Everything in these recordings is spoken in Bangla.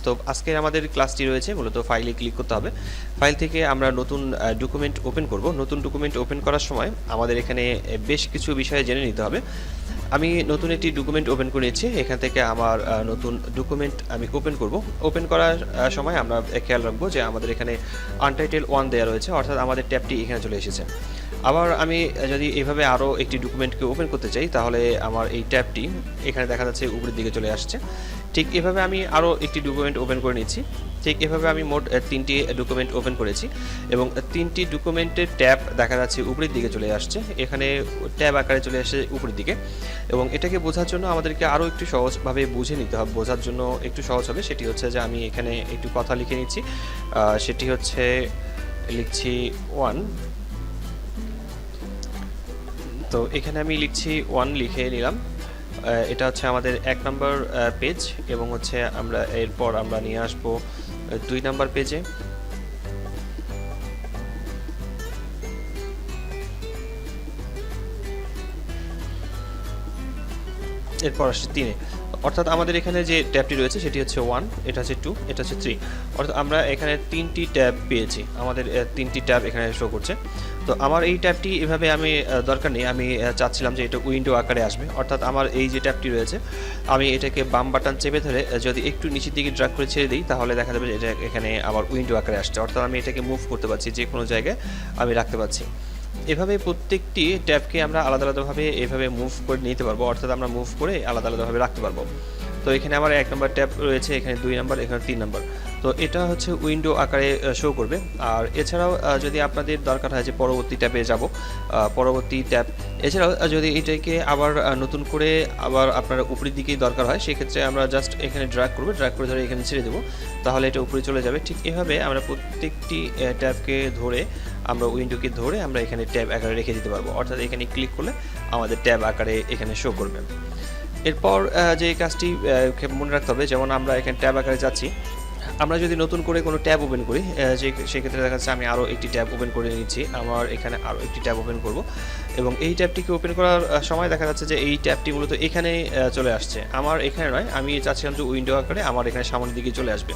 তো আজকে আমাদের ক্লাসটি রয়েছে মূলত ফাইলে ক্লিক করতে হবে। ফাইল থেকে আমরা নতুন ডকুমেন্ট ওপেন করব। নতুন ডকুমেন্ট ওপেন করার সময় আমাদের এখানে বেশ কিছু বিষয়ে জেনে নিতে হবে। আমি নতুন একটি ডকুমেন্ট ওপেন করে নিচ্ছি। এখান থেকে আমার নতুন ডকুমেন্ট আমি ওপেন করব। ওপেন করার সময় আমরা খেয়াল রাখবো যে আমাদের এখানে আনটাইটেল 1 দেওয়া রয়েছে, অর্থাৎ আমাদের ট্যাবটি এখানে চলে এসেছে। আবার আমি যদি এভাবে আরও একটি ডকুমেন্টকে ওপেন করতে চাই তাহলে আমার এই ট্যাবটি এখানে দেখা যাচ্ছে উপরের দিকে চলে আসছে। ঠিক এভাবে আমি আরও একটি ডকুমেন্ট ওপেন করে নিচ্ছি। ঠিক এভাবে আমি মোট 3টি ডকুমেন্ট ওপেন করেছি এবং 3টি ডকুমেন্টের ট্যাব দেখা যাচ্ছে উপরের দিকে চলে আসছে। এখানে ট্যাব আকারে চলে আসে উপরের দিকে এবং এটাকে বোঝার জন্য আমাদেরকে আরও একটু সহজভাবে বুঝে নিতে হবে। বোঝার জন্য একটু সহজ হবে সেটি হচ্ছে যে আমি এখানে একটু কথা লিখে নিচ্ছি। সেটি হচ্ছে লিখছি 1। তো এখানে আমি লিখছি 1 লিখে নিলাম। এটা হচ্ছে আমাদের 1 নম্বর পেজ এবং হচ্ছে আমরা এরপর আমরা নিয়ে আসবো 2 নম্বর পেজে। এরপর আসছে 3-এ, অর্থাৎ আমাদের এখানে যে ট্যাবটি রয়েছে সেটি হচ্ছে 1, এটা হচ্ছে 2, এটা হচ্ছে 3, অর্থাৎ আমরা এখানে 3টি ট্যাব পেয়েছি। আমাদের 3টি ট্যাব এখানে শো করছে। তো আমার এই ট্যাবটি এভাবে আমি দরকার নেই, আমি চাচ্ছিলাম যে এটা উইন্ডো আকারে আসবে। অর্থাৎ আমার এই যে ট্যাবটি রয়েছে আমি এটাকে বাম বাটন চেপে ধরে যদি একটু নিচের দিকে ড্র্যাগ করে ছেড়ে দিই তাহলে দেখা যাবে যে এটা এখানে আবার উইন্ডো আকারে আসছে, অর্থাৎ আমি এটাকে মুভ করতে পারছি, যে কোনো জায়গায় আমি রাখতে পারছি। এভাবে প্রত্যেকটি ট্যাবকে আমরা আলাদা আলাদাভাবে এভাবে মুভ করে নিতে পারবো, অর্থাৎ আমরা মুভ করে আলাদা আলাদাভাবে রাখতে পারবো। তো এখানে আমার 1 নম্বর ট্যাব রয়েছে, এখানে 2 নম্বর, এখানে 3 নম্বর। তো এটা হচ্ছে উইন্ডো আকারে শো করবে। আর এছাড়াও যদি আপনাদের দরকার হয় যে পরবর্তী ট্যাবে যাব, পরবর্তী ট্যাব, এছাড়াও যদি এটাকে আবার নতুন করে আবার আপনার উপরের দিকেই দরকার হয় সেক্ষেত্রে আমরা জাস্ট এখানে ড্র্যাগ করবো, ড্র্যাগ করে ধরে এখানে ছেড়ে দেবো, তাহলে এটা উপরে চলে যাবে। ঠিক এভাবে আমরা প্রত্যেকটি ট্যাবকে ধরে আমরা উইন্ডোকে ধরে আমরা এখানে ট্যাব আকারে রেখে দিতে পারবো, অর্থাৎ এখানে ক্লিক করলে আমাদের ট্যাব আকারে এখানে শো করবে। এরপর যে কাজটি মনে রাখতে হবে, যেমন আমরা এখানে ট্যাব আকারে যাচ্ছি, আমরা যদি নতুন করে কোনো ট্যাব ওপেন করি সেক্ষেত্রে দেখা যাচ্ছে আমি আরও একটি ট্যাব ওপেন করে নিচ্ছি। আমার এখানে আরও একটি ট্যাব ওপেন করব এবং এই ট্যাবটিকে ওপেন করার সময় দেখা যাচ্ছে যে এই ট্যাবটি মূলত এখানে চলে আসছে। আমার এখানে নয়, আমি চাচ্ছিলাম যে উইন্ডো আকারে আমার এখানে সামনের দিকে চলে আসবে।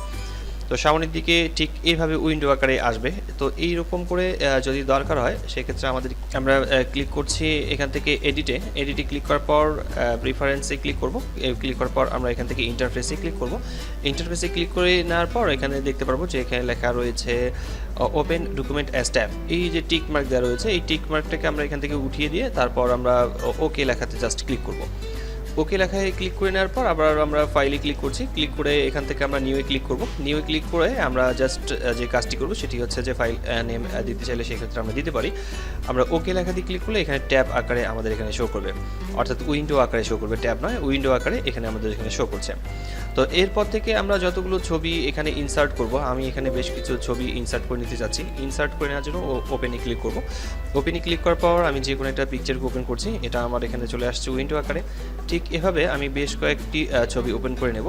তো সামনের দিকে ঠিক এইভাবে উইন্ডো আকারে আসবে। তো এইরকম করে যদি দরকার হয় সেক্ষেত্রে আমরা ক্লিক করছি এখান থেকে এডিটে ক্লিক করার পর প্রিফারেন্সে ক্লিক করব। ক্লিক করার পর আমরা এখান থেকে ইন্টারফেসে ক্লিক করব। ইন্টারফেসে ক্লিক করে নেওয়ার পর এখানে দেখতে পারবো যে এখানে লেখা রয়েছে ওপেন ডকুমেন্ট অ্যাজ ট্যাব। এই যে টিক মার্ক দেওয়া রয়েছে এই টিক মার্কটাকে আমরা এখান থেকে উঠিয়ে দিয়ে তারপর আমরা ওকে লেখাতে জাস্ট ক্লিক করব। ওকে লেখায় ক্লিক করে নেওয়ার পর আবার আমরা ফাইলে ক্লিক করছি, ক্লিক করে এখান থেকে আমরা নিউয়ে ক্লিক করব। নিউয়ে ক্লিক করে আমরা জাস্ট যে কাজটি করব সেটি হচ্ছে যে ফাইল নেম দিতে চাইলে সেক্ষেত্রে আমরা দিতে পারি। আমরা ওকে লেখা দিয়ে ক্লিক করলে এখানে ট্যাব আকারে আমাদের এখানে শো করবে, অর্থাৎ উইন্ডো আকারে শো করবে, ট্যাব নয় উইন্ডো আকারে এখানে আমাদের এখানে শো করছে। তো এরপর থেকে আমরা যতগুলো ছবি এখানে ইনসার্ট করব, আমি এখানে বেশ কিছু ছবি ইনসার্ট করে নিতে যাচ্ছি। ইনসার্ট করে নেওয়ার জন্য ওপেনে ক্লিক করব। ওপেনে ক্লিক করার পর আমি যে কোনো একটা পিকচারকে ওপেন করছি, এটা আমার এখানে চলে আসছে উইন্ডো আকারে। ঠিক এভাবে আমি বেশ কয়েকটি ছবি ওপেন করে নেব।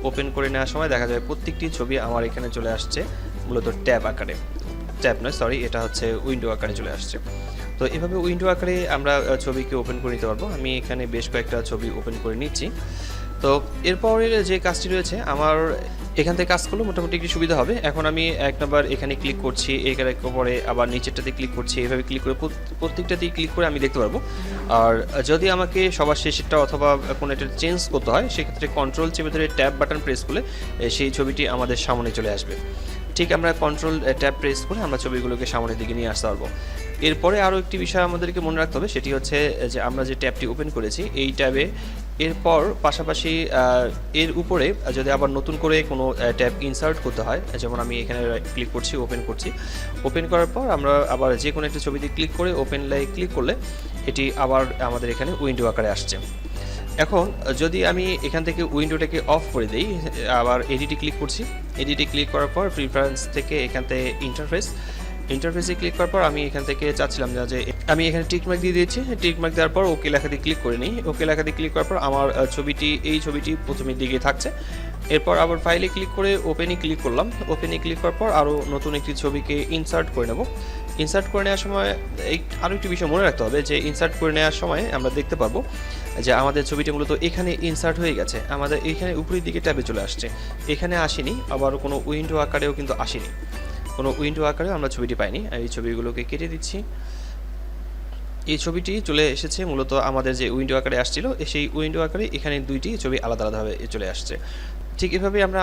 ওপেন করে নেওয়ার সময় দেখা যায় প্রত্যেকটি ছবি আমার এখানে চলে আসছে মূলত ট্যাব আকারে, ট্যাব নয় সরি, এটা হচ্ছে উইন্ডো আকারে চলে আসছে। তো এভাবে উইন্ডো আকারে আমরা ছবিকে ওপেন করে নিতে পারবো। আমি এখানে বেশ কয়েকটা ছবি ওপেন করে নিচ্ছি। তো এরপরের যে কাজটি রয়েছে আমার এখান থেকে কাজ করলে মোটামুটি একটু সুবিধা হবে। এখন আমি 1 নম্বর এখানে ক্লিক করছি, এখানে পরে আবার নিচেরটাতে ক্লিক করছি, এইভাবে ক্লিক করে প্রত্যেকটাতেই ক্লিক করে আমি দেখতে পারবো। আর যদি আমাকে সবার শেষেরটা অথবা কোনো একটা চেঞ্জ করতে হয় সেক্ষেত্রে কন্ট্রোল চেপে ধরে ট্যাব বাটন প্রেস করলে সেই ছবিটি আমাদের সামনে চলে আসবে। ঠিক আমরা কন্ট্রোল ট্যাব প্রেস করে আমরা ছবিগুলোকে সামনের দিকে নিয়ে আসতে পারবো। এরপরে আরও একটি বিষয় আমাদেরকে মনে রাখতে হবে, সেটি হচ্ছে যে আমরা যে ট্যাবটি ওপেন করেছি এই ট্যাবে এরপর পাশাপাশি এর উপরে যদি আবার নতুন করে কোনো ট্যাব ইনসার্ট করতে হয়, যেমন আমি এখানে ক্লিক করছি, ওপেন করছি, ওপেন করার পর আমরা আবার যে কোনো একটা ছবিতে ক্লিক করে ওপেন লাই ক্লিক করলে এটি আবার আমাদের এখানে উইন্ডো আকারে আসছে। এখন যদি আমি এখান থেকে উইন্ডোটাকে অফ করে দিই, আবার এডিটে ক্লিক করছি, এডিটে ক্লিক করার পর প্রিফারেন্স থেকে এখান থেকে ইন্টারফেসে ক্লিক করার পর আমি এখান থেকে চাচ্ছিলাম না যে আমি এখানে টিক মার্ক দিয়ে দিয়েছি। টিক মার্ক দেওয়ার পর ওকে লেখা দিয়ে ক্লিক করে নিই। ওকে লেখা দিয়ে ক্লিক করার পর আমার এই ছবিটি প্রথমের দিকে থাকছে। এরপর আবার ফাইলে ক্লিক করে ওপেনে ক্লিক করলাম। ওপেনে ক্লিক করার পর আরও নতুন একটি ছবিকে ইনসার্ট করে নেব। ইনসার্ট করে নেওয়ার সময় আরও একটি বিষয় মনে রাখতে হবে যে ইনসার্ট করে নেওয়ার সময় আমরা দেখতে পাবো যে আমাদের ছবিটি মূলত এখানে ইনসার্ট হয়ে গেছে, আমাদের এইখানে উপরের দিকে ট্যাবে চলে আসছে, এখানে আসেনি, আবার কোনো উইন্ডো আকারেও কিন্তু আসেনি, কোনো উইন্ডো আকারেও আমরা ছবিটি পাইনি। এই ছবিগুলোকে কেটে দিচ্ছি। এই ছবিটি চলে এসেছে মূলত আমাদের যে উইন্ডো আকারে আসছিল, সেই উইন্ডো আকারে এখানে দুইটি ছবি আলাদা আলাদাভাবে চলে আসছে। ঠিক এভাবেই আমরা